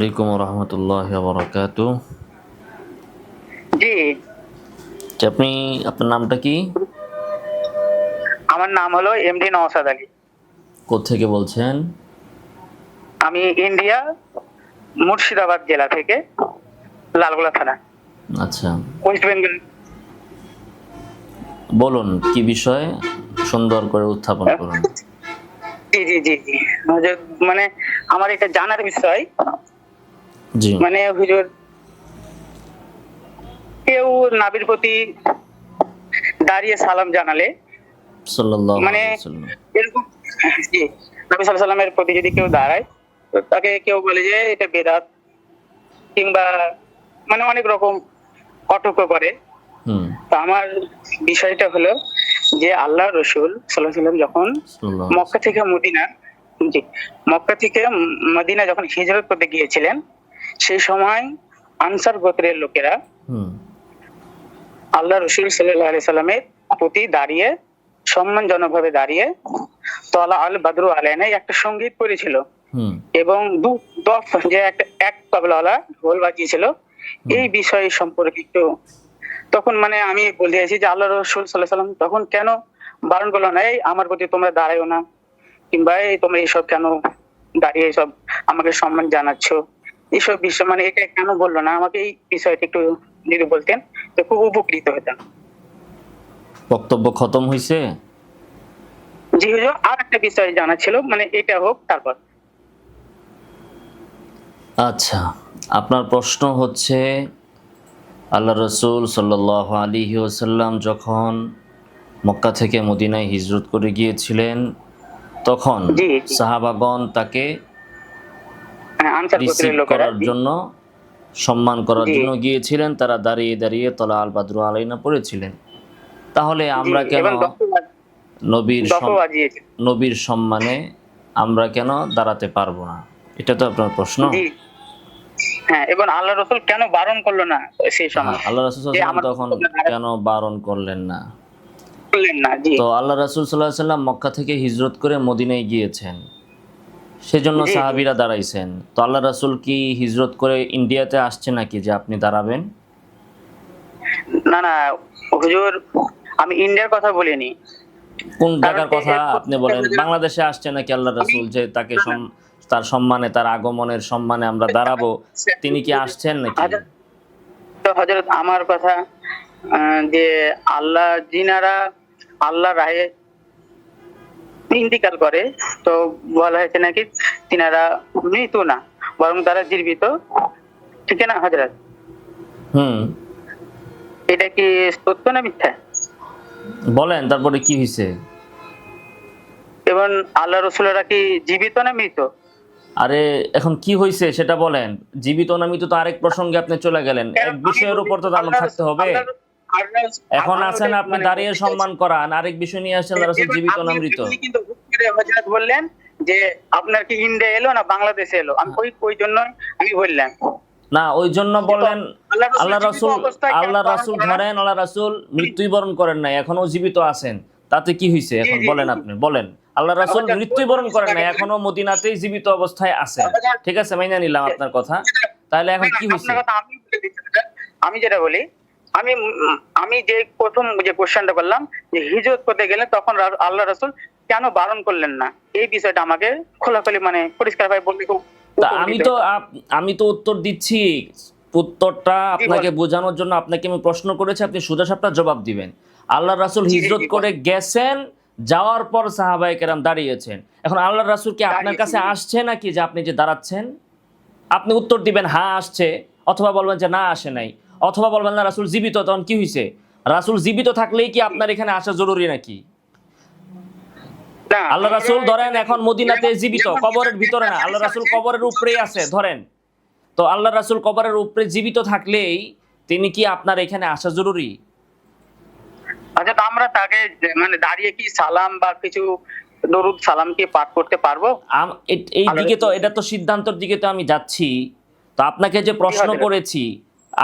আলাইকুম রহমতুল্লাহি ওয়া বারাকাতুহু। জি, আপনি আপনার নামটা কি? আমার নাম হলো এমডি নওশাদ আলী। কোত্থেকে বলছেন? আমি ইন্ডিয়া মুর্শিদাবাদ জেলা থেকে, লালগোলা থানা, আচ্ছা, ওয়েস্ট বেঙ্গল। বলুন কি বিষয়, সুন্দর করে উত্থাপন করুন। জি জি জি জি হুজুর, মানে আমার এটা জানার বিষয়। জি। মানে হুজুর, কেউ নাবির প্রতি দাঁড়িয়ে সালাম জানালে, সাল্লাল্লাহু মানে আলাইহি ওয়াসাল্লাম। এরকম, জি, নবী সাল্লাল্লাহু আলাইহি সাল্লামের প্রতি যদি কেউ দাঁড়ায়, তো তাকে কেউ বলে যে এটা বেদাত, কিংবা মানে অনেক রকম কটাক্ষ করে। হুম। তো আমার বিষয়টা হলো যে আল্লাহ রসুল সাল্লাল্লাহু আলাইহি সাল্লাম যখন সাল্লাল্লাহু আলাইহি মক্কা থেকে মদিনা, জি, মক্কা থেকে মদিনা যখন হিজরত করতে গিয়েছিলেন, সেই সময় আনসার গোত্রের লোকেরা হুম। আল্লাহ রসুল সাল্লাল্লাহু আলাইহি সাল্লামের প্রতি দাঁড়িয়ে, সম্মানজনকভাবে দাঁড়িয়ে তলা আল বাদরু আলাইনা একটা সঙ্গীত করেছিল, হুম। এবং দু দফ যে একটা এক তবলাওয়ালা ঢোল বাজিয়েছিল। হুম। এই বিষয় সম্পর্কে একটু, তখন মানে আমি বলতেছি যে আল্লাহ রসুল সাল্লাল্লাহু আলাইহি সাল্লাম তখন কেন বারণ করলো না, এই আমার প্রতি তোমরা দাঁড়াইও না, কিংবা এই তোমরা এইসব কেন দাঁড়িয়ে এইসব আমাকে সম্মান জানাচ্ছ, এইসব বিষয় মানে এটা কেন বললো না, আমাকে এই বিষয়টা একটু যদি বলতেন তো খুব উপকৃত হতাম। বক্তব্য খতম হইছে? জি হুজুর, আর একটা বিষয় জানা ছিল, মানে এটা হোক তারপর। আচ্ছা, আপনার প্রশ্ন হচ্ছে আল্লাহ রাসূল সাল্লাল্লাহু আলাইহি ওয়াসাল্লাম যখন মক্কা থেকে মদিনায় হিজরত করে গিয়েছিলেন, তখন জি জি, সাহাবাগণ তাকে হ্যাঁ, আনসার রিসিভ গোত্রের লোকেরা, করার জি জন্য, সম্মান করার জি জন্য গিয়েছিলেন। তারা দাঁড়িয়ে দাঁড়িয়ে তলা আল বাদরু আলাইনা পড়েছিলেন। তাহলে জি, আমরা কেন এবং নবীর দফও বাজিয়েছে। নবীর সম্মানে আমরা কেন দাঁড়াতে পারবো না? এটা তো আপনার প্রশ্ন। জি, হ্যাঁ, এবং আল্লাহ রসুল কেন বারণ করলো না সেই হ্যাঁ, সময়, আল্লাহ রাসূল যে সাল্লাল্লাহু আলাইহি আমার ওয়াসাল্লাম তখন কেন বারণ করলেন না? করলেন না। জি তো আল্লাহ রাসূল সাল্লাল্লাহু আলাইহি ওয়াসাল্লাম মক্কা থেকে হিজরত করে মদিনায় গিয়েছেন, সেজন্য জি জি, সাহাবীরা দাঁড়াইছেন। তো আল্লাহ রাসূল কি হিজরত করে ইন্ডিয়াতে আসছে নাকি যে আপনি দাঁড়াবেন? না না হুজুর, আমি ইন্ডিয়ার কথা বলিনি। কোন কারণ জায়গার কথা এর আপনি প্রত্যেকটা বলেন? হুজুর, বাংলাদেশে আসছে নাকি আল্লাহ আমি, রাসূল যে তাকে না না, তার সম্মানে, তার আগমনের সম্মানে আমরা দাঁড়াবো, তিনি কি আসছেন নাকি? হযরত, হযরত আমার কথা, যে আল্লাহ যিনারা আল্লাহ রাহে ইন্তিকাল করে, তো বলা হয়েছে নাকি তিনারা মৃত না, বরং তারা জীবিত, ঠিক না হযরত? হুম। এটা কি সত্য না মিথ্যা? বলেন তারপরে কি হইছে? এবং আল্লাহ রসুলেরা কি জীবিত না মৃত? আরে এখন কি হইছে সেটা বলেন। জীবিত না মৃত তো আরেক প্রসঙ্গে আপনি চলে গেলেন। এক আমি বিষয়ের বলি উপর তো দাঁড়ানো আল্লাহ থাকতে হবে। আল্লাহ আল্লাহ, এখন আমি আছেন ওটাই আপনি মানে দাঁড়িয়ে বলতে চাইছি। সম্মান করান, আরেক বিষয় নিয়ে আসছেন আল্লাহ রাসূল এবার জীবিত না আপনি মৃত। আপনি কিন্তু হুট করে হযরত বললেন যে আপনার কি ইন্ডিয়া এলো না বাংলাদেশে এলো, আমি ওই জন্য আমি বললাম। না ওই জন্য কিন্তু বললেন আল্লাহ রসুল আল্লাহ জীবিত রাসূল, অবস্থায় কেন আল্লাহ বারণ রাসূল করে না? ধরেন আল্লাহ রাসূল মৃত্যুবরণ করেন নাই, এখনো জীবিত আছেন। তাতে কি হইছে জি এখন জি বলেন জি, আপনি বলেন। আল্লাহ রাসূল হযরত মৃত্যুবরণ ওই করেন নাই, বিষয়টাকে বলেন। এখনো মদিনাতেই জীবিত অবস্থায় আছেন। হযরত, ঠিক আছে, মাইনা নিলাম আপনার কথা। তাহলে এখন না, কি আপনার হইছে? কথা আমি বলে দিচ্ছি হযরত। আমি যেটা বলি, আমি আমি যে প্রথম যে কোশ্চেনটা করলাম যে হিজরত করতে গেলে তখন আল্লাহ রাসূল কেন বারণ করলেন না, এই বিষয়টা আমাকে খোলাখুলি মানে পরিষ্কারভাবে বললে খুব তা আমি উপকৃত তো হতাম। আমি তো উত্তর দিচ্ছি। উত্তরটা জি আপনাকে বলেন। বোঝানোর জন্য আপনাকে আমি প্রশ্ন করেছি, আপনি সোজাসাপটা জবাব দিবেন। আল্লাহ রাসূল জি জি হিজরত জি, করে বলেন। গেছেন, যাওয়ার পর সাহাবায়ে কেরাম দাঁড়িয়েছেন। এখন আল্লাহ রাসূল কি আপনার দাঁড়িয়েছি, কাছে আসছে নাকি যে আপনি যে দাঁড়াচ্ছেন? আপনি উত্তর দিবেন হ্যাঁ আসছে, অথবা বলবেন যে না আসে নাই, অথবা বলবেন না রাসূল জীবিত, তখন কি হইছে? রাসূল জীবিত থাকলেই কি আপনার এখানে আসা জরুরি নাকি? না আল্লাহ আমরা রাসূল এটা ধরেন দেখি এখন মদিনাতে যেমন জীবিত, যেমন কবরের ভিতরে একটা না, আল্লাহ হাদিস রাসূল আছে, কবরের উপরেই আছে ধরেন। তো আল্লাহ রাসূল কবরের উপরে জীবিত থাকলেই তিনি কি আপনার এখানে আসা জরুরি? আচ্ছা, তো আমরা তাকে মানে দাঁড়িয়ে কি সালাম বা কিছু দরুদ সালাম কি পাঠ করতে পারবো? এই আল্লাহ দিকে তো, এটা তো সিদ্ধান্তর দিকে তো আমি যাচ্ছি। তো আপনাকে যে জি প্রশ্ন হযরত, করেছি,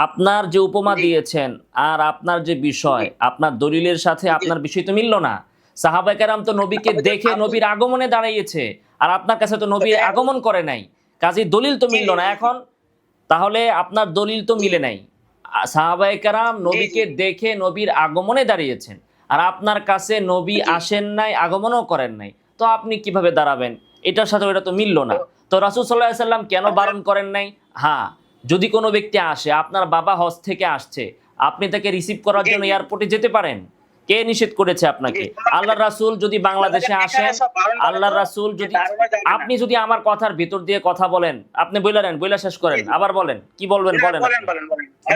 আপনার যে উপমা জি দিয়েছেন আর আপনার যে জি বিষয়, আপনার দলিলের সাথে জি, আপনার বিষয় তো মিলল না। সাহাবায়ে কেরাম তো নবীকে হযরত দেখে আপনি, নবীর আগমনে দাঁড়িয়েছে, আর আপনার কাছে তো নবীর হ্যাঁ, আগমন করে নাই। কাজেই দলিল তো মিলল না। এখন তাহলে আপনার দলিল তো মিলে নাই। সাহাবায়ে কেরাম নবীকে দেখে নবীর আগমনে দাঁড়িয়েছেন, আর আপনার কাছে নবী আসেন নাই, আগমনও করেন নাই, তো আপনি কিভাবে দাঁড়াবেন? এটার সাথে ওটা তো মিলল না। তো রাসূল সাল্লাল্লাহু আলাইহি সাল্লাম কেন বারণ করেন নাই? হ্যাঁ, যদি কোনো ব্যক্তি আসে, আপনার বাবা হজ থেকে আসছে, আপনি তাকে রিসিভ করার জন্য এয়ারপোর্টে যেতে পারেন। কে নিষেধ করেছে আপনাকে? আল্লাহর রাসূল যদি বাংলাদেশে আসেন, আল্লাহর রাসূল যদি, আপনি যদি আমার কথার ভিতর দিয়ে কথা বলেন, আপনি বইলা শেষ করেন, আবার বলেন কি বলবেন, বলেন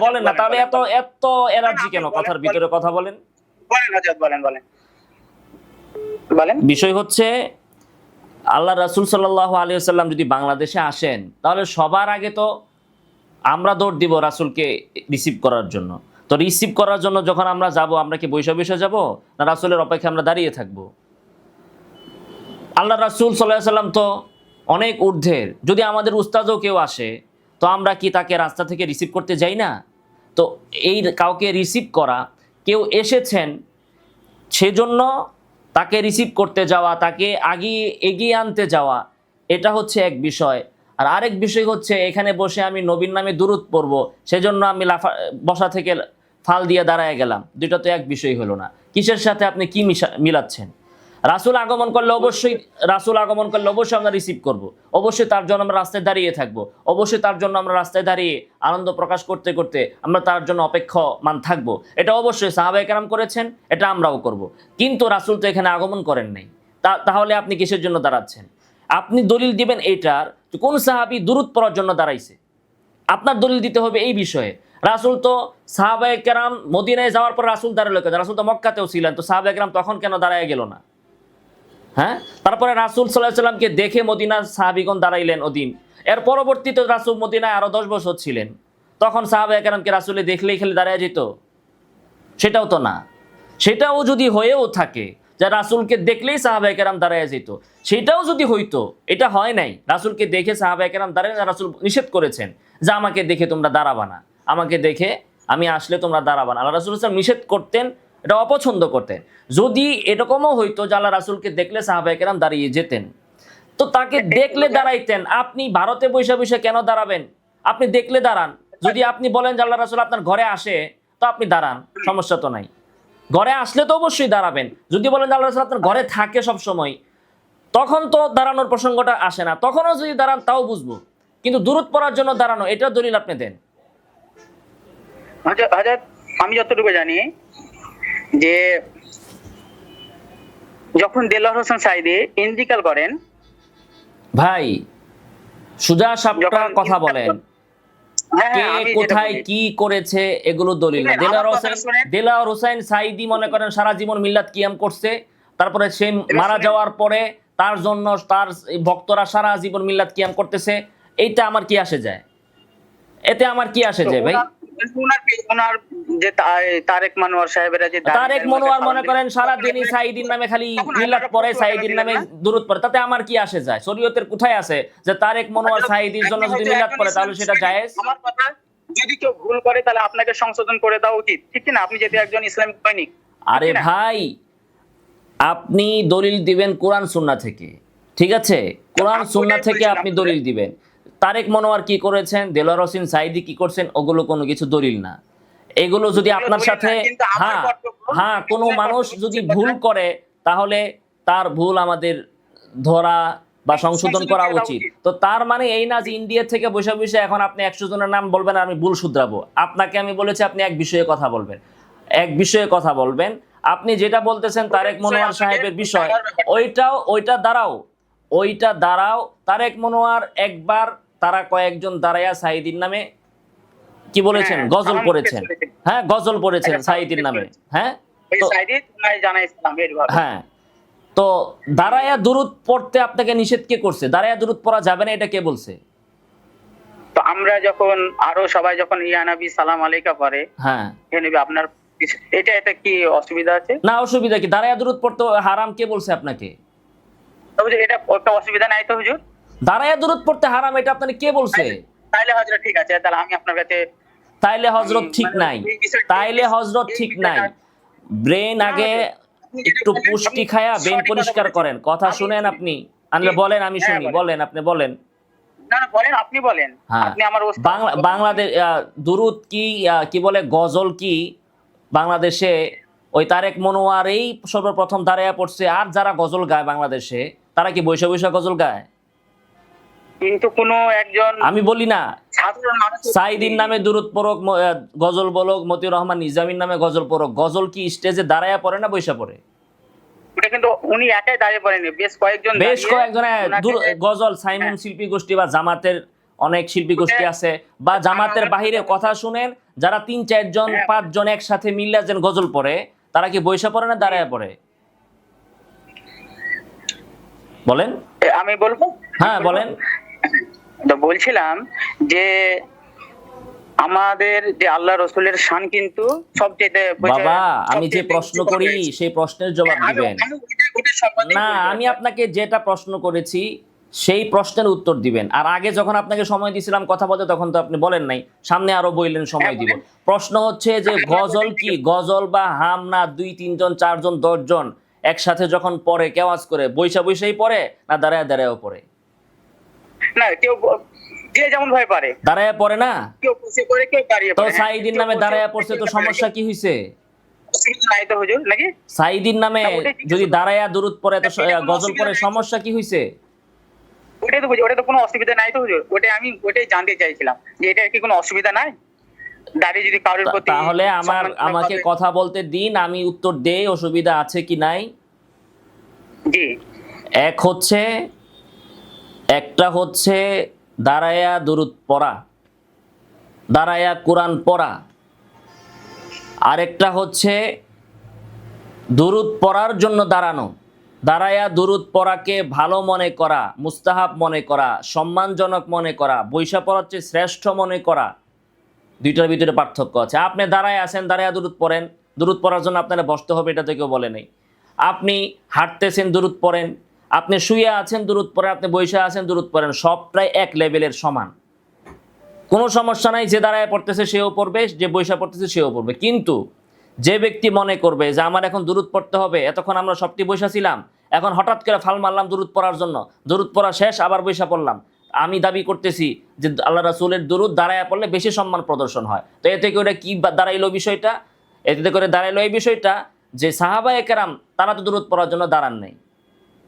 বলেন না, তাহলে এত এত এনার্জি কেন কথার ভিতরে কথা বলেন? বিষয় হচ্ছে আল্লাহ রাসূল সাল্লাল্লাহু আলাইহি ওয়াসাল্লাম যদি বাংলাদেশে আসেন, তাহলে সবার আগে তো আমরা দৌড় দিব রাসূলকে রিসিভ করার জন্য। তো রিসিভ করার জন্য যখন আমরা যাব, আমরা কি বৈশা যাব, না রাসূলের অপেক্ষায় আমরা দাঁড়িয়ে থাকব? আল্লাহ রাসূল সাল্লাল্লাহু আলাইহি ওয়াসাল্লাম তো অনেক ঊর্ধ্বের। যদি আমাদের উস্তাদও কেউ আসে, তো আমরা কি তাকে রাস্তা থেকে রিসিভ করতে যাই না? তো এই কাউকে রিসিভ করা, কেউ এসেছেন সেজন্য তাকে রিসিভ করতে যাওয়া, তাকে এগিয়ে আনতে যাওয়া, এটা হচ্ছে এক বিষয়। আর আরেক বিষয় হচ্ছে এখানে বসে আমি নবীর নামে দুরূদ পড়ব, সেজন্য আমি বসা থেকে ফাল দিয়ে দাঁড়ায় গেলাম। দুটো তো এক বিষয় হলো না। কিসের সাথে আপনি কি মিলাচ্ছেন? রাসূল আগমন করলে অবশ্যই আমরা রিসিভ করব, অবশ্যই তার জন্য আমরা রাস্তায় দাঁড়িয়ে থাকব, অবশ্যই তার জন্য আমরা রাস্তায় দাঁড়িয়ে আনন্দ প্রকাশ করতে করতে আমরা তার জন্য অপেক্ষমান থাকব। এটা অবশ্যই সাহাবায়ে কেরাম করেছেন, এটা আমরাও করব। কিন্তু রাসূল তো এখানে আগমন করেন নাই, তাহলে আপনি কিসের জন্য দাঁড়াচ্ছেন? আপনি দলিল দিবেন এইটার কোন সাহাবী দুরূদ পড়ার জন্য দাঁড়াইছে, আপনার দলিল দিতে হবে এই বিষয়ে। রাসূল তো সাহাবায়ে কেরাম মদিনায় যাওয়ার পর রাসূল দাঁড়ালো কেন? রাসূল তো মক্কাতেও ছিলেন, তো সাহাবায়ে কেরাম তখন কেন দাঁড়ায় গেল না? হ্যাঁ, তারপরে রাসূল সাল্লাল্লাহু আলাইহি ওয়াসাল্লামকে দেখে মদিনার সাহাবীগণ দাঁড়াইলেন ওদিন। এর পরবর্তীতে রাসূল মদিনায় আরো 10 বছর ছিলেন, তখন সাহাবায়ে কেরামকে রাসূলে দেখলেই খালি দাঁড়ায় যেত? সেটাও তো না। সেটাও যদি হয়েও থাকে যে রাসূলকে দেখলেই সাহাবায়ে কেরাম দাঁড়ায় যেত, সেটাও যদি হইতো, এটা হয় নাই। রাসূলকে দেখে সাহাবায়ে কেরাম দাঁড়ায় না, রাসূল নিষেধ করেছেন যে আমাকে দেখে তোমরা দাঁড়াবা না, আমাকে দেখে আমি আসলে তোমরা দাঁড়াবা না। আল্লাহ রাসূল সাল্লাল্লাহু আলাইহি ওয়াসাল্লাম নিষেধ করতেন, এটা অপছন্দ করতেন। যদি এরকমও হইতো যে আল্লাহ রাসূলকে দেখলে সাহাবায়ে কেরাম দাঁড়িয়ে যেতেন, তো তাকে দেখলে দাঁড়াইতেন। আপনি ভারতে বসে কেন দাঁড়াবেন? আপনি দেখলে দাঁড়ান। যদি আপনি বলেন যে আল্লাহ রাসূল আপনার ঘরে আসে, তো আপনি দাঁড়ান, সমস্যা তো নাই। ঘরে আসলে তো অবশ্যই দাঁড়াবেন। যদি বলেন যে আল্লাহ রাসূল আপনার ঘরে থাকে সব সময়, তখন তো দাঁড়ানোর প্রসঙ্গটা আসে না। তখনও যদি দাঁড়ান তাও বুঝবো, কিন্তু দুরূদ পড়ার জন্য দাঁড়ানো, এটা দলিল আপনি দেন। হযরত, আমি যতটুকু জানি যে যখন দেলোয়ার হোসেন সাঈদী ইন্তিকাল করেন, ভাই সুজা সাপটা কথা বলেন, কে কোথায় কি করেছে এগুলো দলিল না। দেলোয়ার হোসেন সাঈদী মনে করেন সারা জীবন মিল্লাত কিয়াম করছে, তারপরে সে মারা যাওয়ার পরে তার জন্য তার ভক্তরা সারা জীবন মিল্লাত কিয়াম করতেছে। এইটা আমার কি আসে যায়? এতে আমার কি আসে যায় ভাই? ওনার যে তারেক মনোয়ার সাহেবেরা যে তারেক মনোয়ার মনে করেন সারা দিনই সাঈদীর নামে খালি মিলাদ পড়ে, সাঈদীর নামে দুরূদ পড়ে, তাতে আমার কি আসে যায়? শরীয়তের কোথায় আছে যে তারেক মনোয়ার সাঈদীর জন্য যদি মিলাদ পড়ে তাহলে সেটা জায়েজ? আমার কথা, যদি কেউ ভুল করে তাহলে আপনাকে সংশোধন করে দেওয়া উচিত, ঠিক না? আপনি যেহেতু একজন ইসলামিক সৈনিক। আরে ভাই, আপনি দলিল দিবেন কোরআন সুন্নাহ থেকে, ঠিক আছে? কোরআন সুন্নাহ থেকে আপনি দলিল দিবেন। তারেক মনোয়ার কি করেছেন, দেলোয়ার হোসেন সাঈদী কি করছেন, ওগুলো কোনো কিছু দলিল না। এগুলো যদি আপনার সাথে, হ্যাঁ কোনো মানুষ যদি ভুল করে, তাহলে তার ভুল আমাদের ধরা বা সংশোধন করা উচিত। তো তার মানে এই না যে ইন্ডিয়া থেকে বসে এখন আপনি 100 জনের নাম বলবেন আর আমি ভুল শুধরাবো। আপনাকে আমি বলেছি আপনি এক বিষয়ে কথা বলবেন, আপনি যেটা বলতেছেন তারেক মনোয়ার সাহেবের বিষয়, ওইটা দাঁড়াও। তারেক মনোয়ার একবার, তারা কয়েকজন দাঁড়ায়া সাঈদীর নামে কি বলেছেন, গজল পড়েছেন। হ্যাঁ, গজল পড়েছেন সাঈদীর নামে। হ্যাঁ, হ্যাঁ, তো দাঁড়ায়া দুরূদ পড়তে আপনাকে নিষেধ কে করছে? দাঁড়ায়া দুরূদ পড়া যাবে না, এটা কে বলছে? তো আমরা যখন আরো সবাই যখন ইয়া নবী সালাম আলাইকা পড়ে, হ্যাঁ, হে নবী আপনার, এটা কি অসুবিধা আছে? না, অসুবিধা কি? দাঁড়ায়া দুরূদ পড়তে হারাম কে বলছে আপনাকে? তবে এটা একটা অসুবিধা নাই তো হুজুর? দাঁড়ায়া দুরূদ পড়তে হারাম এটা আপনাকে কে বলছে? তাইলে হযরত ঠিক আছে, তাহলে আমি আপনার কাছে, তাইলে হযরত ঠিক নাই। ব্রেন আগে একটু পুষ্টি খায়া ব্রেন পরিষ্কার করেন। কথা শুনেন আপনি, বলেন, আমি শুনি, বলেন, আপনি বলেন। না না, বলেন, আপনি বলেন। হ্যাঁ, আপনি আমার ওস্তাদ। বাংলাদেশ দুরুদ কি কি বলে গজল কি বাংলাদেশে ওই তারেক মনোয়ারই সর্বপ্রথম দাঁড়াইয়া পড়ছে, আর যারা গজল গায় বাংলাদেশে তারা কি বৈশা বৈশা গজল গায়? কিন্তু কোনো একজন আমি বলি না সাধারণ মানুষ সাইদিন নামে দুরুদ পড়ক, গজল বলক, মতিউর রহমান নিজামীর নামে গজল পড়ক, গজল কি স্টেজে দাঁড়াইয়া পড়ে না বৈশা পড়ে? ওটা কিন্তু উনি একাই দাঁড়িয়ে পড়েনি, বেশ কয়েকজন বেশ দাঁড়িয়ে কয়েকজন ওনাকে- গজল সাইমন শিল্পী গোষ্ঠী বা জামাতের অনেক শিল্পী গোষ্ঠী আছে, বা জামাতের বাহিরে কথা শুনেন যারা 3-4 জন 5 জন একসাথে মিল্লা যেন গজল পড়ে, তারা কি বৈশা পড়ে না দাঁড়াইয়া পড়ে? বলেন। আমি বলবো। হ্যাঁ বলেন। তো বলছিলাম যে আমাদের যে আল্লাহ রসুলের শান কিন্তু সবচেয়ে বাবা আমি যে প্রশ্ন করি সেই প্রশ্নের জবাব দিবেন। না, আমি আপনাকে যেটা প্রশ্ন করেছি সেই প্রশ্নের উত্তর দিবেন। আর আগে যখন আপনাকে সময় দিয়েছিলাম কথা বলতে, তখন তো আপনি বলেন নাই, সামনে আরো বললেন সময় দিব। প্রশ্ন হচ্ছে যে গজল কি, গজল বা হাম না 2-3 জন 4 জন 10 জন একসাথে যখন পড়ে কেওয়াজ করে বৈশা বৈশাই পড়ে না দাঁড়ায় দাঁড়ায়ও পড়ে? না, কেউ যে যেমন ভাবে পারে দাঁড়ায় পড়ে না? কেউ বসে করে, কেউ দাঁড়িয়ে তো পড়ে। সাইদিন নামে দাঁড়ায় পড়ছে, তো সমস্যা কি হইছে? নাই তো হুজুর, নাকি? সাইদিন নামে যদি দাঁড়ায়া দুরুদ পড়ে তো গজল পড়ে, সমস্যা কি হইছে? ওটাই তো বুঝি, ওটা তো কোনো অসুবিধা নাই তো হুজুর। ওটাই জানতে চাইছিলাম যে এটা কি কোনো অসুবিধা নাই দাঁড়িয়ে যদি কারোর প্রতি। তাহলে আমাকে কথা বলতে দিন, আমি উত্তর দেই অসুবিধা আছে কি নাই। জি। একটা হচ্ছে দাঁড়ায়া দুরুদ পড়া, দাঁড়ায়া কোরআন পড়া। আরেকটা হচ্ছে দুরুদ পড়ার জন্য দাঁড়ানো, দাঁড়ায়া দুরুদ পড়াকে ভালো মনে করা, মুস্তাহাব মনে করা, সম্মানজনক মনে করা, বৈশা পড়ার চেয়ে শ্রেষ্ঠ মনে করা। দুইটার ভিতরে পার্থক্য আছে। আপনি দাঁড়ায় আছেন, দাঁড়ায়া দুরুদ পড়েন, দুরুদ পড়ার জন্য আপনারা বসতে হবে এটা তো কেউ বলে নেই। আপনি হাঁটতেছেন দুরুদ পড়েন, আপনি শুয়ে আছেন দুরুদ পড়েন, আপনি বৈশা আছেন দুরুদ পড়েন, সবটাই এক লেভেলের সমান, কোনো সমস্যা নাই। যে দাঁড়ায় পড়তেছে সেও পড়বে, যে বৈশা পড়তেছে সেও পড়বে। কিন্তু যে ব্যক্তি মনে করবে যে আমার এখন দুরুদ পড়তে হবে, এতক্ষণ আমরা সবটি বৈশা ছিলাম, এখন হঠাৎ করে ফাল মারলাম দুরুদ পড়ার জন্য, দুরুদ পড়া শেষ আবার বৈশা পড়লাম, আমি দাবি করতেছি যে আল্লাহ রাসূলের দুরুদ দাঁড়ায় পড়লে বেশি সম্মান প্রদর্শন হয়। তো এতে করে কি দাঁড়াইলো বিষয়টা? এতে করে দাঁড়াইলো এই বিষয়টা যে সাহাবায়ে কেরাম তারা তো দুরুদ পড়ার জন্য দাঁড়ান নাই।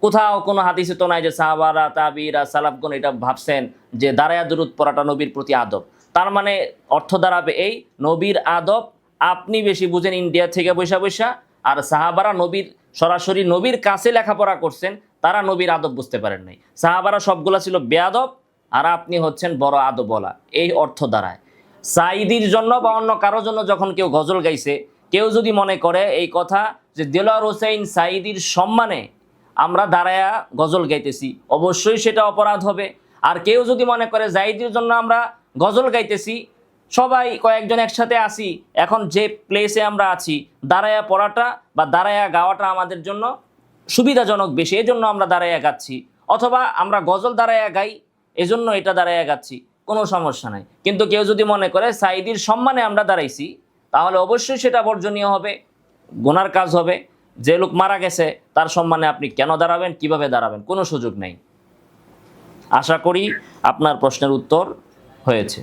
কোথাও কোনো হাদিসে তো নাই যে সাহাবারা তাবিরা সালাফগণ এটা ভাবছেন যে দাঁড়ায়া দুরুদ পড়াটা নবীর প্রতি আদব। তার মানে অর্থ দাঁড়াবে এই, নবীর আদব আপনি বেশি বুঝেন ইন্ডিয়া থেকে বৈশা বৈশা, আর সাহাবারা নবীর সরাসরি নবীর কাছে লেখাপড়া করছেন, তারা নবীর আদব বুঝতে পারেন নাই। সাহাবারা সবগুলা ছিল বেয়াদব, আর আপনি হচ্ছেন বড় আদবওয়ালা, এই অর্থ দাঁড়ায়। সাইদির জন্য বা অন্য কারোর জন্য যখন কেউ গজল গাইছে, কেউ যদি মনে করে এই কথা যে দেলোয়ার হোসেন সাইদির সম্মানে আমরা দাঁড়ায়া গজল গাইতেছি, অবশ্যই সেটা অপরাধ হবে। আর কেউ যদি মনে করে জাইদির জন্য আমরা গজল গাইতেছি, সবাই কয়েকজন একসাথে আসি, এখন যে প্লেসে আমরা আছি দাঁড়ায়া পড়াটা বা দাঁড়ায়া গাওয়াটা আমাদের জন্য সুবিধাজনক বেশি, এজন্য আমরা দাঁড়ায়া গাচ্ছি, অথবা আমরা গজল দাঁড়ায়া গাই এজন্য এটা দাঁড়ায়া গাচ্ছি, কোনো সমস্যা নাই। কিন্তু কেউ যদি মনে করে সাইদির সম্মানে আমরা দাঁড়াইছি, তাহলে অবশ্যই সেটা বর্জনীয় হবে, গুনার কাজ হবে। যে লোক মারা গেছে তার সম্মানে আপনি কেন দাঁড়াবেন, কিভাবে দাঁড়াবেন, কোনো সুযোগ নেই। আশা করি আপনার প্রশ্নের উত্তর হয়েছে।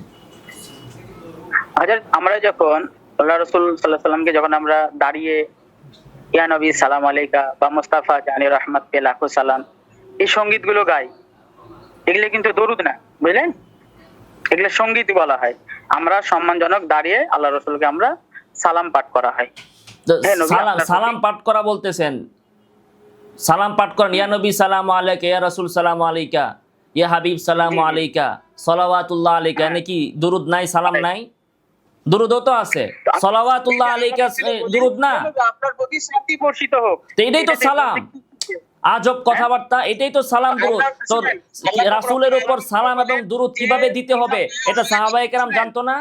আমরা যখন আল্লাহ রসুল সাল্লাল্লাহু আলাইহি সাল্লামকে যখন আমরা দাঁড়িয়ে ইয়া নবী সালাম আলাইকা বা মুস্তাফা জানি রহমত পে লাখো সালাম, এই সঙ্গীত গুলো গাই, এগুলো কিন্তু দরুদ না, বুঝলেন? এগুলো সঙ্গীত বলা হয়। আমরা সম্মানজনক দাঁড়িয়ে আল্লাহ রসুলকে আমরা সালাম পাঠ করা হয়। সালাম পাঠ করা বলতেছেন, সালাম পাঠ করেন, ইয়া নবী সালাম আলাইকা, ইয়া রাসূল সালাম আলাইকা, ইয়া হাবিব সালাম আলাইকা, সালাওয়াতুল্লাহ আলাইকা, নাকি দুরুদ নাই, সালাম নাই? দুরুদও তো আছে, সালাওয়াতুল্লাহ আলাইকা দুরুদ না? আপনার প্রতি শান্তি বর্ষিত হোক, তো এটাই তো সালাম। আজব কথাবার্তা, এটাই তো সালাম দুরুদ। তো রাসূলের উপর সালাম এবং দুরুদ কিভাবে দিতে হবে এটা সাহাবায়ে কেরাম জানতো না?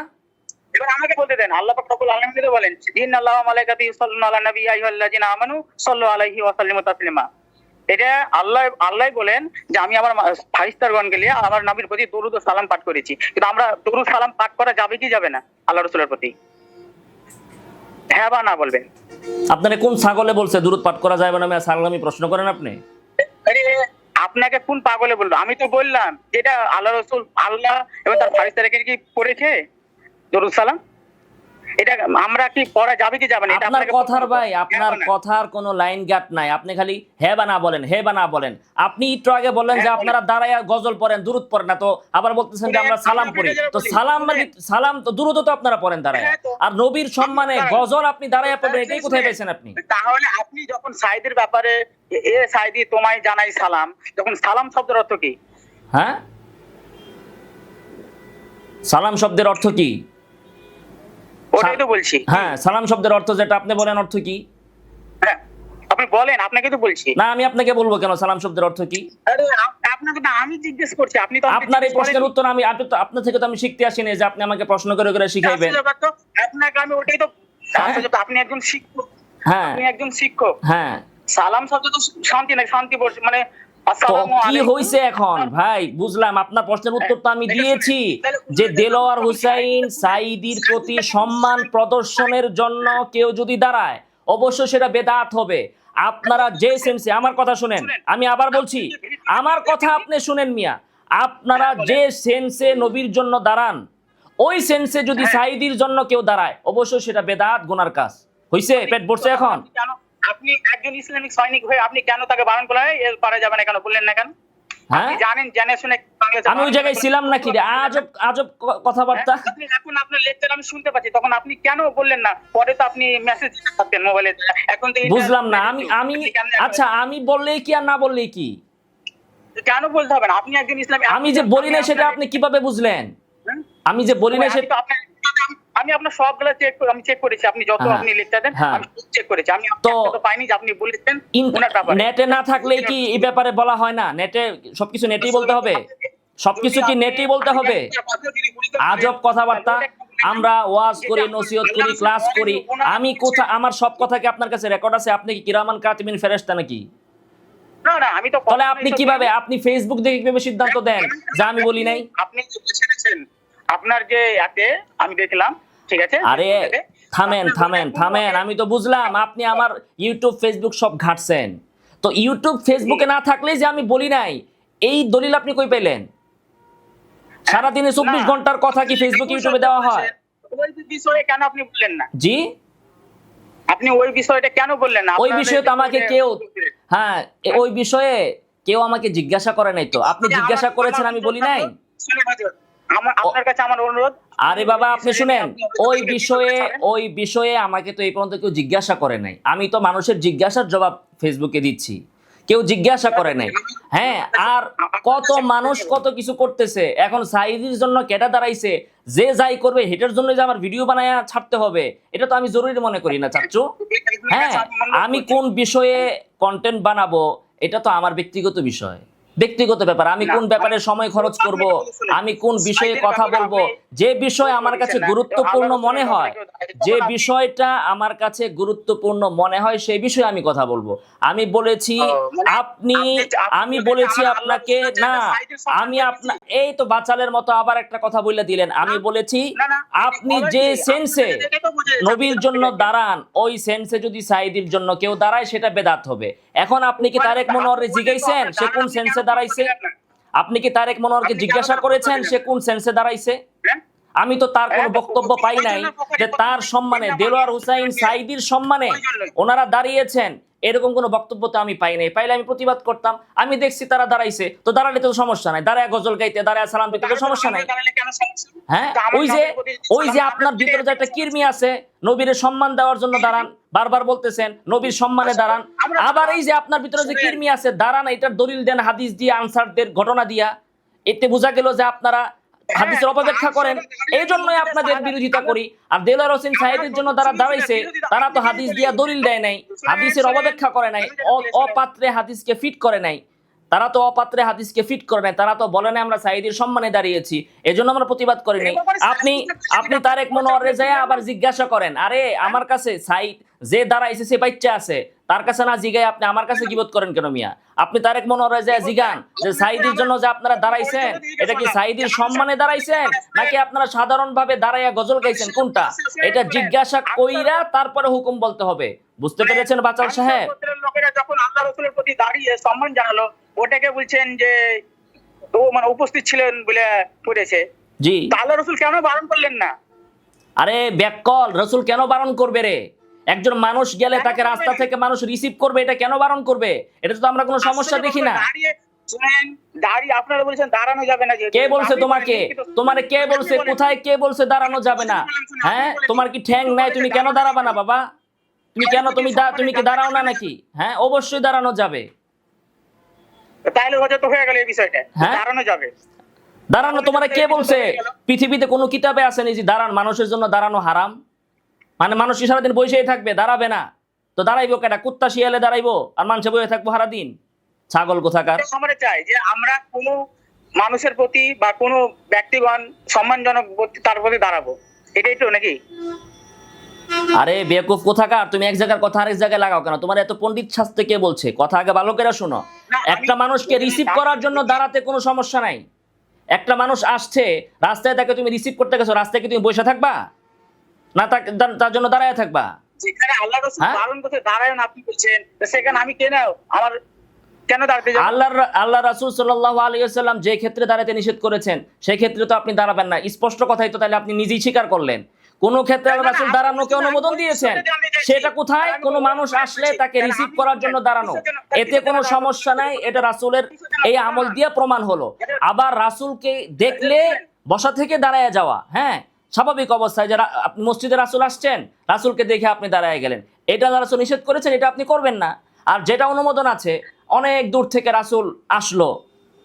এবার আমাকে বলতে দেন, আল্লাহ পাক রব্বুল আলামিন তো বলেন ইন্নাল্লাহা ওয়া মালাইকাতুহু ইউসাল্লুনা আলান নবী ইয়া আইয়ুহাল্লাযিনা আমানু সাল্লু আলাইহি ওয়া সাল্লিমু তাসলিমা। এটা আল্লাহ বলেন যে আমি আমার ফারিস্তাগণকে নিয়ে আমার নবীর প্রতি দরুদ ও সালাম পাঠ করেছি। কিন্তু আমরা দরুদ সালাম পাঠ করা যাবে কি যাবে না আল্লাহ রাসূলের প্রতি? হ্যাঁ বা না বলবেন? আপনারে কোন ছাগলে বলছে দুরুদ পাঠ করা যাবে না? আমি সালামি প্রশ্ন করেন আপনি? আপনাকে কোন পাগলে বললো? আমি তো বললাম যেটা আল্লাহ রসুল আল্লাহ এবং তার ফারিস্তারা কি পড়েছে দরুদ সালাম, এটা আমরা কি পড়া যাবে কি যাবে না? এটা আপনার আপনাকে কথার প্রশ্ন ভাই, করতে হবে। আপনার হ্যাঁ, কথার কোনো লাইন গাট নাই, আপনি খালি হে বা না বলেন, হে বা না বলেন। আপনি একটু আগে বললেন যে হ্যাঁ, আপনারা দাঁড়ায় গজল পড়েন, দুরুদ পড়েন না, তো আবার বলতেছেন যে আমরা সালাম পড়ি। তো সালাম মানে সালাম তো দুরুদ তো আপনারা পড়েন দাঁড়ায়, হ্যাঁ তো। আর নবীর সম্মানে দাঁড়ান। গজল আপনি দাঁড়ায় পড়বেন, এটাই কোথায় পেয়েছেন আপনি? তাহলে আপনি যখন সাইদের ব্যাপারে এ সাইদি তোমায় জানাই সালাম, তখন সালাম শব্দের অর্থ কি? হ্যাঁ, সালাম শব্দের অর্থ কি? ওটাই তো বলছি। হ্যাঁ, সালাম শব্দের অর্থ যেটা আপনি বলেন অর্থ কি? হ্যাঁ, আপনি বলেন, আপনাকে তো বলছি। না, আমি আপনাকে বলবো কেন সালাম শব্দের অর্থ কি? আরে আপনাকে না আমি জিজ্ঞেস করছি, আপনি তো আমাকে আপনার এই জিজ্ঞেস প্রশ্নের করেননি। উত্তর আপনি তো আপনার থেকে তো আমি শিখতে আসিনি যে আপনি আমাকে প্রশ্ন করে করে শিখাইবেন। আসলে ব্যাপার তো, আপনাকে আমি ওটাই তো, আসলে তো আপনি একজন শিক্ষক, হ্যাঁ আপনি একজন শিক্ষক। হ্যাঁ, সালাম শব্দ তো শান্তি না, শান্তি বলছে মানে তো আসসালামু কি আলাইকুম। হইছে এখন ভাই? বুঝলাম, আপনার প্রশ্নের উত্তর তো আমি দিয়েছি যে দেলোয়ার হুসাইন সাঈদীর প্রতি সম্মান প্রদর্শনের জন্য কেউ যদি দাঁড়ায় অবশ্যই সেটা বেদাত হবে। আপনারা যে সেন্সে, আমার কথা শুনেন, আমি আবার বলছি, আমার কথা আপনি শুনেন মিয়া, আপনারা যে সেন্সে নবীর জন্য দাঁড়ান, ওই সেন্সে যদি সাঈদীর জন্য কেউ দাঁড়ায় অবশ্যই সেটা বেদাত, গুনার কাজ হইছে। পেট ভরছে এখন? কেন আপনি একজন ইসলামিক সৈনিক হয়ে আপনি কেন তাকে বারণ করলেন এর পারে যাবে না, কেন বললেন না কেন? হ্যাঁ, আপনি জানেন জেনে শুনে বাংলাদেশে আমি ওই জায়গায় ছিলাম নাকি রে? আজব আজব কথাবার্তা। আপনি এখন আপনার লেকচার আমি শুনতে পাচ্ছি, তখন আপনি কেন বললেন না? পরে তো আপনি মেসেজ দিতে পারতেন মোবাইলে, এখন তো বুঝলাম না, আমি আচ্ছা, আমি বললেই কি আর না বললেই কি? কেন বলতে হবে না? আপনি একজন ইসলামী, আমি যে বলি না সেটা আপনি কিভাবে বুঝলেন? আমি যে বলি না সেটা আমি আপনার সবগুলো চেক করেছি, আপনি যত হ্যাঁ, আপনি লেকচার দেন হ্যাঁ। আমি চেক করেছি, আমি তো একটা তো পাইনি যে আপনি বলেছেন ওনার ব্যাপারে। নেটে না থাকলে কি এই ব্যাপারে বলা হয় না? নেটে সবকিছু নেটেই বলতে হবে? সবকিছু কি নেটেই বলতে হবে? আজব কথাবার্তা। আমরা ওয়াজ করি, নসিহত করি, ক্লাস করি, আমি কোথা, আমার সব কথা কি আপনার কাছে রেকর্ড আছে? আপনি কি কিরামান কাতিবিন ফেরেশতা নাকি? না না, আমি তো তাহলে আপনি কিভাবে, আপনি ফেসবুক দেখে কিভাবে সিদ্ধান্ত দেন যে আমি বলি নাই? আপনি ছেড়েছেন আপনার যে এতে আমি দেখলাম, ঠিক আছে? আরে থামেন থামেন থামেন, আমি তো বুঝলাম আপনি আমার ইউটিউব ফেসবুক সব ঘাটছেন। তো ইউটিউব ফেসবুকে না থাকলেই যে আমি বলি নাই, এই দলিল আপনি কই পেলেন? সারাদিনে 24 ঘন্টার কথা কি ফেসবুক ইউটিউবে দেওয়া হয়? ওই বিষয়ে কেন আপনি বললেন না? জি, আপনি ওই বিষয়টা কেন বললেন না? ওই বিষয়ে তো আমাকে কেউ, হ্যাঁ, ওই বিষয়ে কেউ আমাকে জিজ্ঞাসা করে নাই। তো আপনি জিজ্ঞাসা করেছেন, আমি বলি নাই? আপনার কাছে আমার অনুরোধ, আরে বাবা, আপনি শুনেন, ওই বিষয়ে আমাকে তো এই পর্যন্ত কেউ জিজ্ঞাসা করে নাই। আমি তো মানুষের জিজ্ঞাসার জবাব ফেসবুকে দিচ্ছি, কেউ জিজ্ঞাসা করে নাই। হ্যাঁ, আর কত মানুষ কত কিছু করতেছে। এখন সাইদির জন্য কেটা দাঁড়াইছে, যে যাই করবে হেটার জন্য যে আমার ভিডিও বানায়া ছাড়তে হবে, এটা তো আমি জরুরি মনে করি না চাচ্চু। হ্যাঁ, আমি কোন বিষয়ে কন্টেন্ট বানাবো এটা তো আমার ব্যক্তিগত বিষয়, ব্যক্তিগত ব্যাপার। আমি কোন ব্যাপারে সময় খরচ করব, আমি কোন বিষয়ে কথা বলবো, যে বিষয় আমার কাছে গুরুত্বপূর্ণ মনে হয়, যে বিষয়টা আমার কাছে গুরুত্বপূর্ণ মনে হয় সেই বিষয়ে আমি কথা বলবো। আমি বলেছি আমি বলেছি আপনাকে না, আমি আপনার এই তো বাচালের মতো আবার একটা কথা বলে দিলেন। আমি বলেছি আপনি যে সেন্সে নবীর জন্য দাঁড়ান, ওই সেন্সে যদি সাইদির জন্য কেউ দাঁড়ায় সেটা বেদাত হবে। এখন আপনি কি তারেক মনোয়ারকে জিজ্ঞাসেন সে কোন সেন্সে দাঁড়াইছে? আপনি কি তারেক মনোয়ারকে জিজ্ঞাসা করেছেন সে কোন সেন্সে দাঁড়াইছে? আমি তো তার কোনো বক্তব্য পাই নাই যে তার সম্মানে, দেলোয়ার হুসাইন সাঈদীর সম্মানে ওনারা দাঁড়িয়েছেন, এরকম কোনো বক্তব্য তো আমি পাই নাই। পাইলে আমি প্রতিবাদ করতাম। আমি দেখছি তারা দাঁড়াইছে, তো দাঁড়ালে তো সমস্যা নাই, দাঁড়ায় গজল গাইতে, দাঁড়ায় সালাম দিতে তো সমস্যা নাই। হ্যাঁ, ওই যে আপনার ভিতরে যে একটা কিরমি আছে, নবীর সম্মান দেওয়ার জন্য দাঁড়ান, বারবার বলতেছেন নবীর সম্মানে দাঁড়ান। আবার এই যে আপনার ভিতরে যে কিরমি আছে, দাঁড়ান, এটার দলিল দেন হাদিস দিয়ে, আনসারদের ঘটনা দিয়া। এতে বোঝা গেল যে আপনারা হাদিসের অপব্যাখ্যা করেন, এই জন্যই আপনাদের বিরোধিতা করি। আর দেলোয়ার হোসেন সাঈদীর জন্য তারা দাঁড়াইছে, তারা তো হাদিস দিয়া দলিল দেয় নাই, হাদিসের অপব্যাখ্যা করে নাই, অপাত্রে হাদিসকে ফিট করে নাই। তারা তো অপাত্রে হাদিসকে ফিট করে নাই, তারা তো বলে না আমরা সাঈদীর সম্মানে দাঁড়িয়েছি, এজন্য আমরা প্রতিবাদ করি নাই। আপনি তারেক মনোয়ারে যায় আবার জিজ্ঞাসা করেন, আরে আমার কাছে সাঈদ যে দাঁড়াইছে সে বাচ্চা আছে, তার কাছে না জিগায় আপনি আমার কাছে গিবত করেন কেন মিয়া? আপনি তারেক মনোয়ারে যায় জিগান যে সাঈদীর জন্য যে আপনারা দাঁড়াইছেন, এটা কি সাঈদীর সম্মানে দাঁড়াইছেন নাকি আপনারা সাধারণভাবে দাঁড়াইয়া গজল গাইছেন, কোনটা? এটা জিজ্ঞাসা কইরা তারপরে হুকুম বলতে হবে। বুঝতে পেরেছেন বাচাল সাহেব? আল্লাহ রসুলের প্রতি দাঁড়িয়ে সম্মান জানালো, ওটাকে বলছেন যে ও মানে উপস্থিত ছিলেন বলে করেছে। জি। তা আল্লাহ রসুল কেন বারণ করলেন না? আরে ব্যাককল, রসুল কেন বারণ করবে রে? একজন মানুষ গেলে তাকে রাস্তা থেকে মানুষ রিসিভ করবে, এটা কেন বারণ করবে? এটা তো আমরা কোনো সমস্যা দেখি না। দাঁড়িয়ে শুনেন, দাঁড়িয়ে আপনারা বলছেন দাঁড়ানো যাবে না, কে বলছে তোমাকে? তোমারে কে বলছে? কোথায় কে বলছে দাঁড়ানো যাবে না? হ্যাঁ, তোমার কি ঠ্যাং নাই? তুমি কেন দাঁড়াবে না বাবা? তুমি কেন তুমি কি দাঁড়াও না নাকি? হ্যাঁ, অবশ্যই দাঁড়ানো যাবে। তাইলে হয়তো হয়ে গেল এই বিষয়টা, হ্যাঁ? দাঁড়ানো যাবে। দাঁড়ানো তোমারে কে বলছে? পৃথিবীতে কোনো কিতাবে আসেনি যে দাঁড়ান মানুষের জন্য দাঁড়ানো হারাম? মানে মানুষ কি সারাদিন বসেই থাকবে, দাঁড়াবে না? তো দাঁড়াইবো কেটা? কুত্তা শিয়ালে দাঁড়াইবো আর মানুষে বসে থাকবো সারাদিন? ছাগল কোথাকার। আমরা চাই যে আমরা কোনো মানুষের প্রতি বা কোনো ব্যক্তিগণ সম্মানজনক তার প্রতি দাঁড়াবো, এটাই তো নাকি? আরে বেকুফ কোথাকার, তুমি এক জায়গার কথা আরেক জায়গায় লাগাও কেন? তোমার এত পণ্ডিত শাস্ত্রে কে বলছে? কথা আগে ভালো করে শোনো। একটা মানুষকে রিসিভ করার জন্য দাঁড়াতে কোনো সমস্যা নাই। একটা মানুষ আসছে রাস্তায়, তাকে তুমি রিসিভ করতে গেছো, রাস্তায় কি তুমি বসে থাকবা না? তার জন্য দাঁড়ায় থাকবা? যেখানে আল্লাহ রাসূল বারণ করতে দাঁড়ায় না আপনি বলছেন, তো সেখানে আমি আমার কেন দাঁড়াতে যাব? আল্লাহ রাসূল সাল্লাল্লাহু আলাইহি ওয়াসাল্লাম যে ক্ষেত্রে দাঁড়াতে নিষেধ করেছেন সেই ক্ষেত্রে তো আপনি দাঁড়াবেন না। স্পষ্ট কথাই তো, তাহলে আপনি নিজেই স্বীকার করলেন। কোন ক্ষেত্রে আল্লাহ রাসূল দাঁড়ানোকে অনুমোদন দিয়েছেন, সেটা কোথায়? কোন মানুষ আসলে তাকে রিসিভ করার জন্য দাঁড়ানো, এতে কোনো সমস্যা নাই। এটা রাসূলের এই আমল দিয়ে প্রমাণ হলো। আবার রাসূলকে দেখলে বসা থেকে দাঁড়ায় যাওয়া, হ্যাঁ, স্বাভাবিক অবস্থায় যারা আপনি মসজিদে রাসূল আসছেন, রাসূলকে দেখে আপনি দাঁড়ায় গেলেন, এটা রাসূল নিষেধ করেছেন, এটা আপনি করবেন না। আর যেটা অনুমোদন আছে, অনেক দূর থেকে রাসূল আসলো,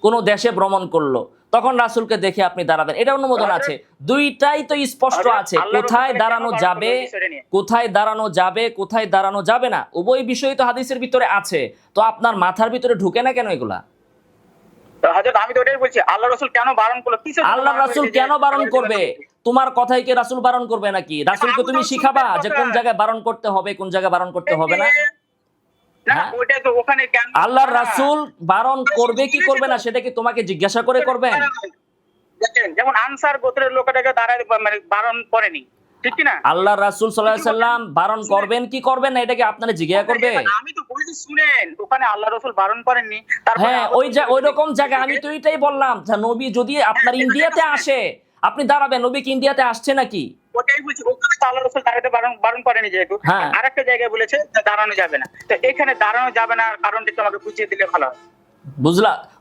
কোনো দেশে ভ্রমণ করলো, তখন রাসূলকে দেখে আপনি দাঁড়াবেন, এটা অনুমোদন আছে। দুইটাই তো স্পষ্ট আছে, কোথায় দাঁড়ানো যাবে, কোথায় দাঁড়ানো যাবে, কোথায় দাঁড়ানো যাবে না, উভয় বিষয় তো হাদিসের ভিতরে আছে। তো আপনার মাথার ভিতরে ঢুকে না কেন এগুলা? হযরত আমি তো ওটাই বলছি, আল্লাহ রাসূল কেন বারণ করলো? আল্লাহ রাসূল কেন বারণ করবে? তোমার কথাই কি রাসূল বারণ করবে নাকি? রাসূলকে তুমি শিখাবা যে কোন জায়গায় বারণ করতে হবে, কোন জায়গায় বারণ করতে হবে না? আল্লাহর রাসূল বারণ করবে কি করবে না সেটা কি তোমাকে জিজ্ঞাসা করে করবেন? দেখেন, যেমন আনসার গোত্রের লোকেটাকে দাঁড়ায় মানে বারণ করেনি, ঠিক কি না? আল্লাহর রাসূল সাল্লাল্লাহু আলাইহি সাল্লাম বারণ করবেন কি করবেন না, এটা কি আপনারা জিজ্ঞাসা করবে? আমি তো বলছি শুনেন, ওখানে আল্লাহ রাসূল বারণ করেননি। হ্যাঁ, ওই রকম জায়গা আমি তো এটাই বললাম, যে নবী যদি আপনার ইন্ডিয়াতে আসে আপনি দাঁড়াবেন, নবী কি ইন্ডিয়াতে আসছে নাকি? ওটাই বলছি, ওখানে তো আল্লাহ রাসূল দাঁড়াতে বারণ করেনি যেহেতু, আরেকটা জায়গায় বলেছে যে দাঁড়ানো যাবে না। তো এখানে দাঁড়ানো যাবে না কারণটা একটু আমাকে বুঝিয়ে দিলে ভালো হয়।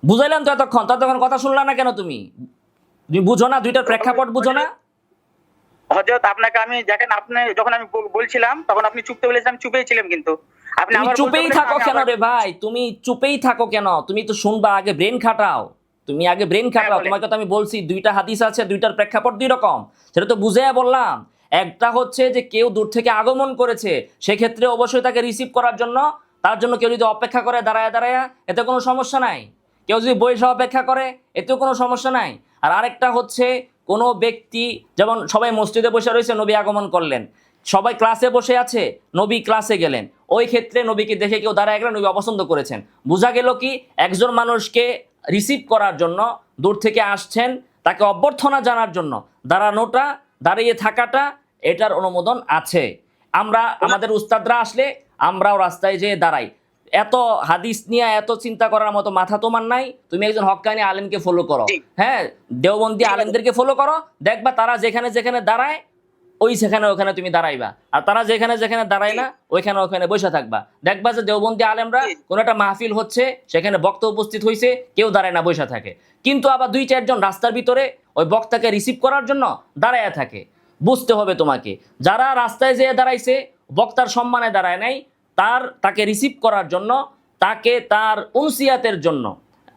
বুঝাইলাম তো ততক্ষণ কথা শুনলা না কেন? তুমি বুঝো না, দুইটার প্রেক্ষাপট বুঝো না? হযরত আপনাকে আমি দেখেন, আপনি যখন আমি বলছিলাম তখন আপনি চুপতে বলেছিলাম, চুপেই ছিলাম, কিন্তু আপনি তুমি চুপেই থাকো কেন রে ভাই? তুমি চুপেই থাকো কেন? তুমি তো শুনবা, আগে ব্রেন খাটাও, তুমি আগে ব্রেন খাটাও। তোমাকে তো আমি বলছি দুইটা হাদিস আছে, দুইটার প্রেক্ষাপট দুই রকম, সেটা তো বুঝাইয়া বললাম। একটা হচ্ছে যে কেউ দূর থেকে আগমন করেছে, সেক্ষেত্রে অবশ্যই তাকে রিসিভ করার জন্য, তার জন্য কেউ যদি অপেক্ষা করে দাঁড়ায় দাঁড়ায়, এতে কোনো সমস্যা নাই। কেউ যদি বসে অপেক্ষা করে, এতেও কোনো সমস্যা নাই। আর আরেকটা হচ্ছে, কোনো ব্যক্তি, যেমন সবাই মসজিদে বসে রয়েছে, নবী আগমন করলেন, সবাই ক্লাসে বসে আছে, নবী ক্লাসে গেলেন, ওই ক্ষেত্রে নবীকে দেখে কেউ দাঁড়ায় গেলেন, নবী অপছন্দ করেছেন। বোঝা গেল কি, একজন মানুষকে রিসিভ করার জন্য দূর থেকে আসছেন, তাকে অভ্যর্থনা জানার জন্য দাঁড়ানোটা, দাঁড়িয়ে থাকাটা, এটার অনুমোদন আছে। আমরা আমাদের উস্তাদরা আসলে আমরাও রাস্তায় যেয়ে দাঁড়াই। এত হাদিস নিয়ে এত চিন্তা করার মতো মাথা তোমার নাই। তুমি একজন হক্কানি আলেমকে ফলো করো, হ্যাঁ, দেওবন্দি আলেমদেরকে ফলো করো, দেখবা তারা যেখানে যেখানে দাঁড়ায় ওখানে তুমি দাঁড়াইবা, আর তারা যেখানে যেখানে দাঁড়ায় না ওখানে বসে থাকবা। দেখবা যে দেওবন্দি আলেমরা কোনো একটা মাহফিল হচ্ছে, সেখানে বক্তা উপস্থিত হয়েছে, কেউ দাঁড়ায় না, বসে থাকে, কিন্তু আবার 2-4 জন রাস্তার ভিতরে ওই বক্তাকে রিসিভ করার জন্য দাঁড়ায় থাকে। বুঝতে হবে তোমাকে, যারা রাস্তায় যেয়ে দাঁড়াইছে, বক্তার সম্মানে দাঁড়ায় নাই, তাকে রিসিভ করার জন্য, তাকে তার উনসিয়াতের জন্য,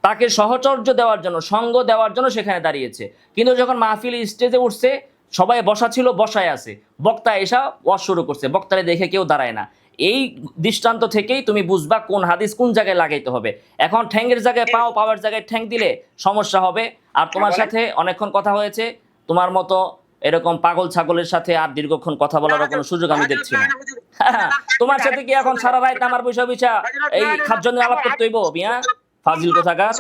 তাকে সহচর্য দেওয়ার জন্য, সঙ্গ দেওয়ার জন্য সেখানে দাঁড়িয়েছে। কিন্তু যখন মাহফিল স্টেজে উঠছে, সবাই বসা ছিল, বসায় আছে, বক্তা এসা ওয়াজ শুরু করছে, বক্তারে দেখে কেউ দাঁড়ায় না। এই দৃষ্টান্ত থেকেই তুমি বুঝবা কোন হাদিস কোন জায়গায় লাগাইতে হবে। এখন ঠ্যাংয়ের জায়গায় পাও, পাওয়ার জায়গায় ঠ্যাং দিলে সমস্যা হবে। আর তোমার সাথে অনেকক্ষণ কথা হয়েছে, তোমার মতো এরকম পাগল ছাগলের সাথে আর দীর্ঘক্ষণ কথা বলার কোনো সুযোগ আমি দেখছি না। তোমার সাথে কি এখন সারা রাত আমার বৈশা এই খাদ্য আলাপ করতে হইব? মিয়া ফাজিল কোথাকার।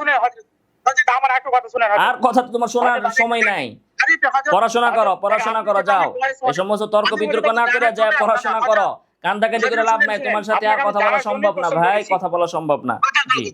আর কথা তো তোমার শোনার সময় নাই। পড়াশোনা করো, যাও। এই সমস্ত তর্ক বিতর্ক না করে যায় পড়াশোনা করো। কান্দাকাটি করে লাভ নাই, তোমার সাথে আর কথা বলা সম্ভব না ভাই, কথা বলা সম্ভব না। জি